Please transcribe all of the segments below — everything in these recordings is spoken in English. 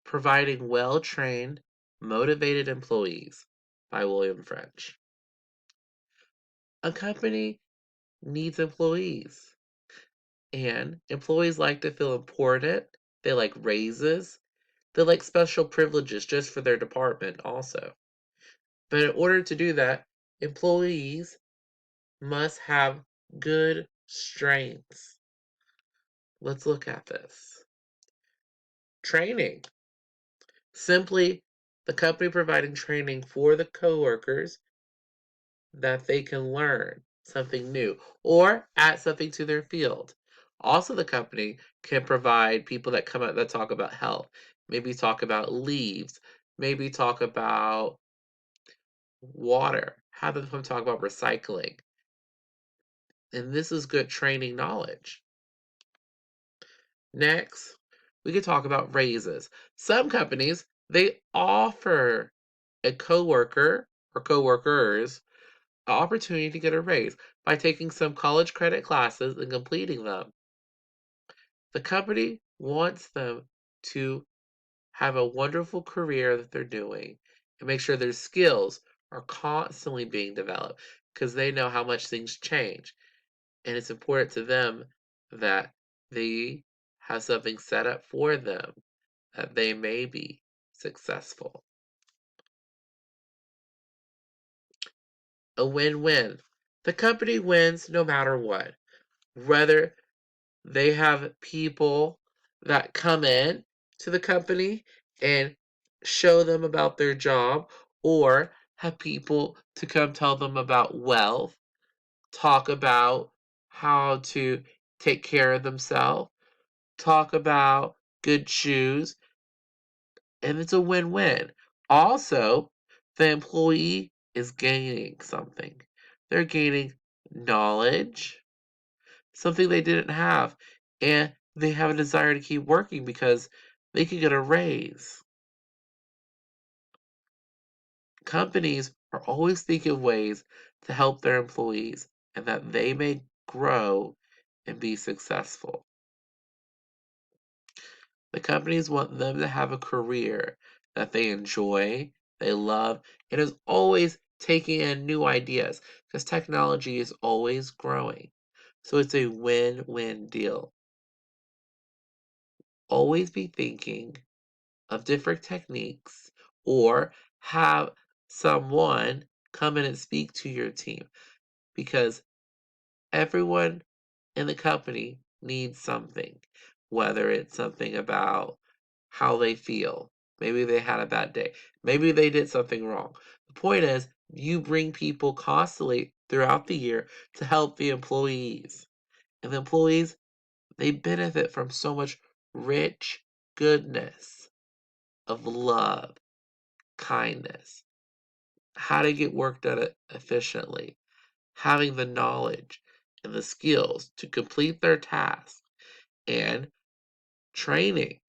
Providing Well-Trained, Motivated Employees by William French. A company needs employees, and employees like to feel important. They like raises. They like special privileges just for their department, also. But in order to do that, employees must have good strengths. Let's look at this. Training. Simply the company providing training for the coworkers that they can learn something new or add something to their field. Also, the company can provide people that come out that talk about health, maybe talk about leaves, maybe talk about water, have them come talk about recycling. And this is good training knowledge. Next, we could talk about raises. Some companies, they offer a coworker or coworkers an opportunity to get a raise by taking some college credit classes and completing them. The company wants them to have a wonderful career that they're doing and make sure their skills are constantly being developed because they know how much things change. And it's important to them that they have something set up for them that they may be successful. A win-win. The company wins no matter what. Whether they have people that come in to the company and show them about their job, or have people to come tell them about wealth, talk about how to take care of themselves, talk about good shoes, and it's a win-win. Also, the employee is gaining something. They're gaining knowledge, something they didn't have, and they have a desire to keep working because they could get a raise. Companies are always thinking of ways to help their employees and that they may grow and be successful. The companies want them to have a career that they enjoy, they love, and is always taking in new ideas because technology is always growing. So it's a win-win deal. Always be thinking of different techniques or have someone come in and speak to your team because everyone in the company needs something, whether it's something about how they feel. Maybe they had a bad day. Maybe they did something wrong. The point is, you bring people constantly throughout the year to help the employees. And the employees, they benefit from so much rich goodness of love, kindness, how to get work done efficiently, having the knowledge and the skills to complete their task, and training.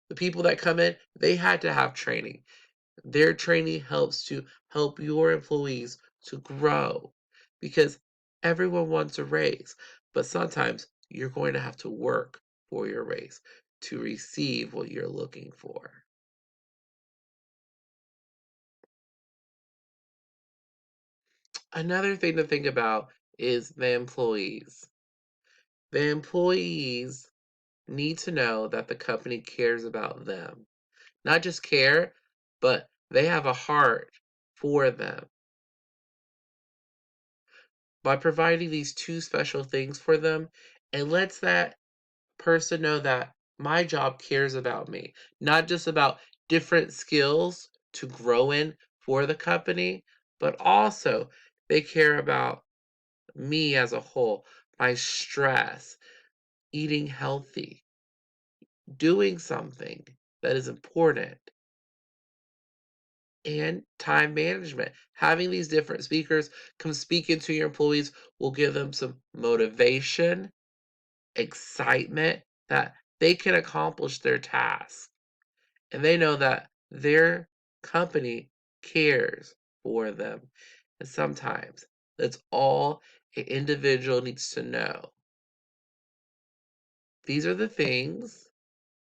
The people that come in, they had to have training. Their training helps to help your employees to grow because everyone wants a raise, but sometimes you're going to have to work for your raise to receive what you're looking for. Another thing to think about is the employees. The employees need to know that the company cares about them. Not just care, but they have a heart for them. By providing these two special things for them, it lets that person know that my job cares about me, not just about different skills to grow in for the company, but also they care about me as a whole, my stress, eating healthy, doing something that is important, and time management. Having these different speakers come speak into your employees will give them some motivation, excitement that they can accomplish their task. And they know that their company cares for them. And sometimes that's all an individual needs to know. These are the things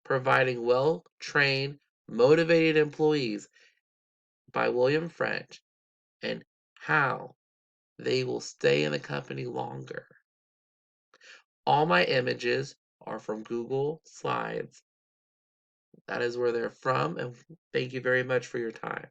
providing well trained, Motivated Employees by William French, and how they will stay in the company longer. All my images are from Google Slides. That is where they're from, and thank you very much for your time.